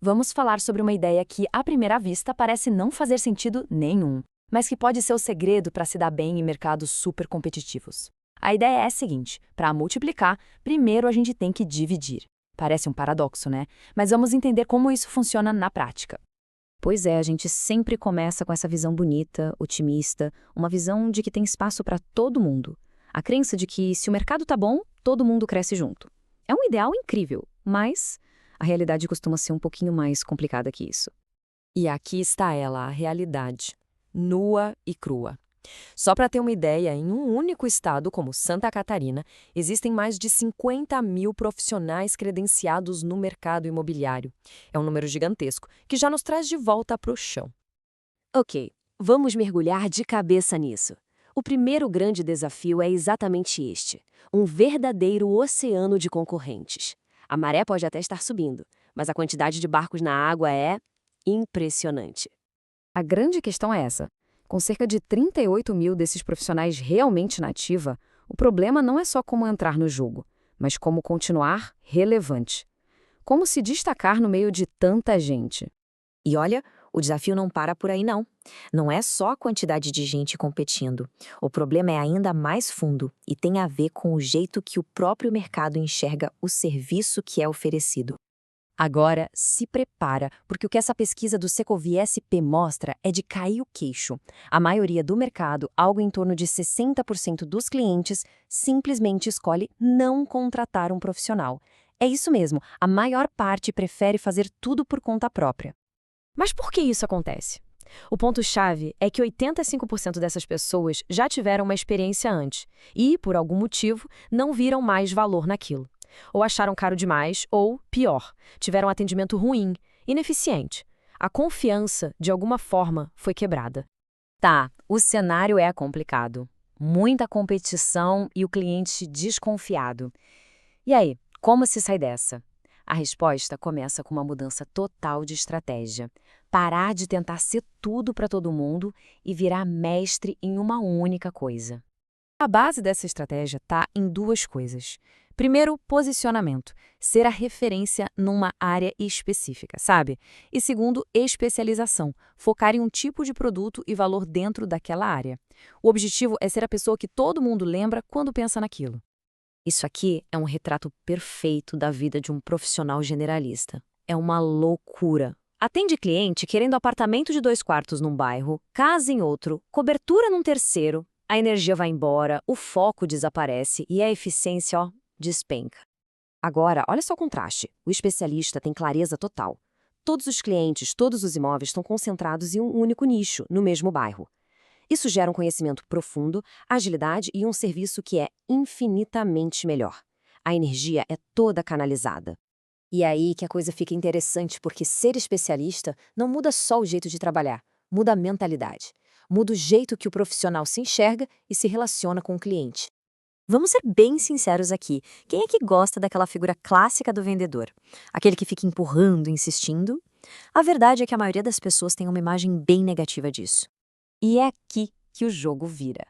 Vamos falar sobre uma ideia que, à primeira vista, parece não fazer sentido nenhum, mas que pode ser o segredo para se dar bem em mercados super competitivos. A ideia é a seguinte: para multiplicar, primeiro a gente tem que dividir. Parece um paradoxo, né? Mas vamos entender como isso funciona na prática. Pois é, a gente sempre começa com essa visão bonita, otimista, uma visão de que tem espaço para todo mundo. A crença de que se o mercado tá bom, todo mundo cresce junto. É um ideal incrível, mas a realidade costuma ser um pouquinho mais complicada que isso. E aqui está ela, a realidade, nua e crua. Só para ter uma ideia, em um único estado como Santa Catarina, existem mais de 50 mil profissionais credenciados no mercado imobiliário. É um número gigantesco, que já nos traz de volta para o chão. Ok, vamos mergulhar de cabeça nisso. O primeiro grande desafio é exatamente este: um verdadeiro oceano de concorrentes. A maré pode até estar subindo, mas a quantidade de barcos na água é impressionante. A grande questão é essa. Com cerca de 38 mil desses profissionais realmente na ativa, o problema não é só como entrar no jogo, mas como continuar relevante. Como se destacar no meio de tanta gente. E olha, o desafio não para por aí não. Não é só a quantidade de gente competindo. O problema é ainda mais fundo e tem a ver com o jeito que o próprio mercado enxerga o serviço que é oferecido. Agora, se prepara, porque o que essa pesquisa do Secovi SP mostra é de cair o queixo. A maioria do mercado, algo em torno de 60% dos clientes, simplesmente escolhe não contratar um profissional. É isso mesmo, a maior parte prefere fazer tudo por conta própria. Mas por que isso acontece? O ponto-chave é que 85% dessas pessoas já tiveram uma experiência antes e, por algum motivo, não viram mais valor naquilo. Ou acharam caro demais, ou, pior, tiveram um atendimento ruim, ineficiente. A confiança, de alguma forma, foi quebrada. Tá, o cenário é complicado. Muita competição e o cliente desconfiado. E aí, como se sai dessa? A resposta começa com uma mudança total de estratégia. Parar de tentar ser tudo para todo mundo e virar mestre em uma única coisa. A base dessa estratégia está em duas coisas. Primeiro, posicionamento, ser a referência numa área específica, sabe? E segundo, especialização, focar em um tipo de produto e valor dentro daquela área. O objetivo é ser a pessoa que todo mundo lembra quando pensa naquilo. Isso aqui é um retrato perfeito da vida de um profissional generalista. É uma loucura. Atende cliente querendo apartamento de 2 quartos num bairro, casa em outro, cobertura num terceiro, a energia vai embora, o foco desaparece e a eficiência, despenca. Agora, olha só o contraste. O especialista tem clareza total. Todos os clientes, todos os imóveis estão concentrados em um único nicho, no mesmo bairro. Isso gera um conhecimento profundo, agilidade e um serviço que é infinitamente melhor. A energia é toda canalizada. E é aí que a coisa fica interessante, porque ser especialista não muda só o jeito de trabalhar, muda a mentalidade. Muda o jeito que o profissional se enxerga e se relaciona com o cliente. Vamos ser bem sinceros aqui. Quem é que gosta daquela figura clássica do vendedor? Aquele que fica empurrando, insistindo? A verdade é que a maioria das pessoas tem uma imagem bem negativa disso. E é aqui que o jogo vira.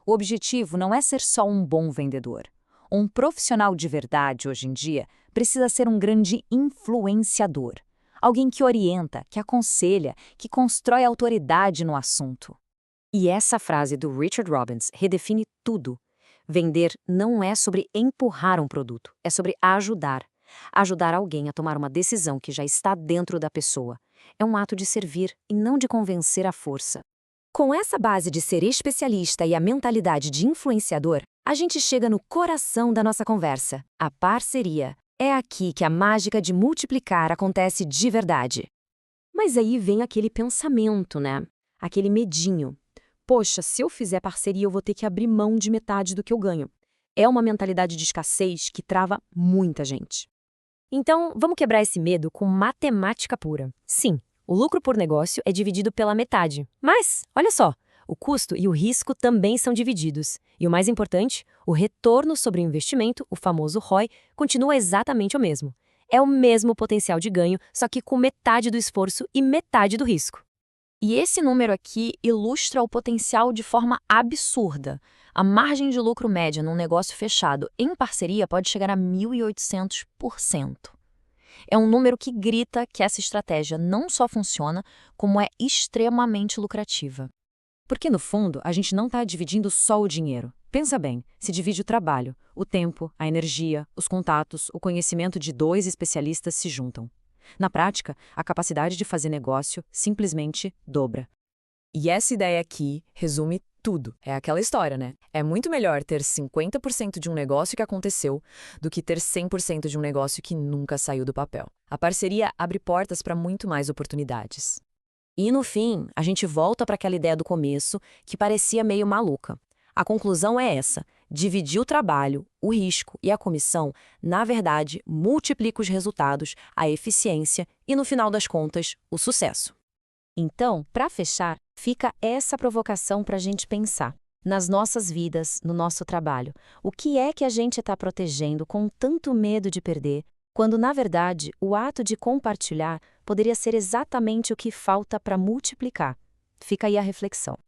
O objetivo não é ser só um bom vendedor. Um profissional de verdade, hoje em dia, precisa ser um grande influenciador. Alguém que orienta, que aconselha, que constrói autoridade no assunto. E essa frase do Richard Robbins redefine tudo. Vender não é sobre empurrar um produto, é sobre ajudar. Ajudar alguém a tomar uma decisão que já está dentro da pessoa. É um ato de servir e não de convencer à força. Com essa base de ser especialista e a mentalidade de influenciador, a gente chega no coração da nossa conversa, a parceria. É aqui que a mágica de multiplicar acontece de verdade. Mas aí vem aquele pensamento, né? Aquele medinho. Poxa, se eu fizer parceria, eu vou ter que abrir mão de metade do que eu ganho. É uma mentalidade de escassez que trava muita gente. Então, vamos quebrar esse medo com matemática pura. Sim, o lucro por negócio é dividido pela metade. Mas, olha só, o custo e o risco também são divididos. E o mais importante, o retorno sobre o investimento, o famoso ROI, continua exatamente o mesmo. É o mesmo potencial de ganho, só que com metade do esforço e metade do risco. E esse número aqui ilustra o potencial de forma absurda. A margem de lucro média num negócio fechado em parceria pode chegar a 1.800%. É um número que grita que essa estratégia não só funciona, como é extremamente lucrativa. Porque, no fundo, a gente não está dividindo só o dinheiro. Pensa bem, se divide o trabalho, o tempo, a energia, os contatos, o conhecimento de 2 especialistas se juntam. Na prática, a capacidade de fazer negócio simplesmente dobra. E essa ideia aqui resume tudo. É aquela história, né? É muito melhor ter 50% de um negócio que aconteceu do que ter 100% de um negócio que nunca saiu do papel. A parceria abre portas para muito mais oportunidades. E, no fim, a gente volta para aquela ideia do começo que parecia meio maluca. A conclusão é essa: dividir o trabalho, o risco e a comissão, na verdade, multiplica os resultados, a eficiência e, no final das contas, o sucesso. Então, para fechar, fica essa provocação para a gente pensar. Nas nossas vidas, no nosso trabalho, o que é que a gente está protegendo com tanto medo de perder, quando, na verdade, o ato de compartilhar poderia ser exatamente o que falta para multiplicar? Fica aí a reflexão.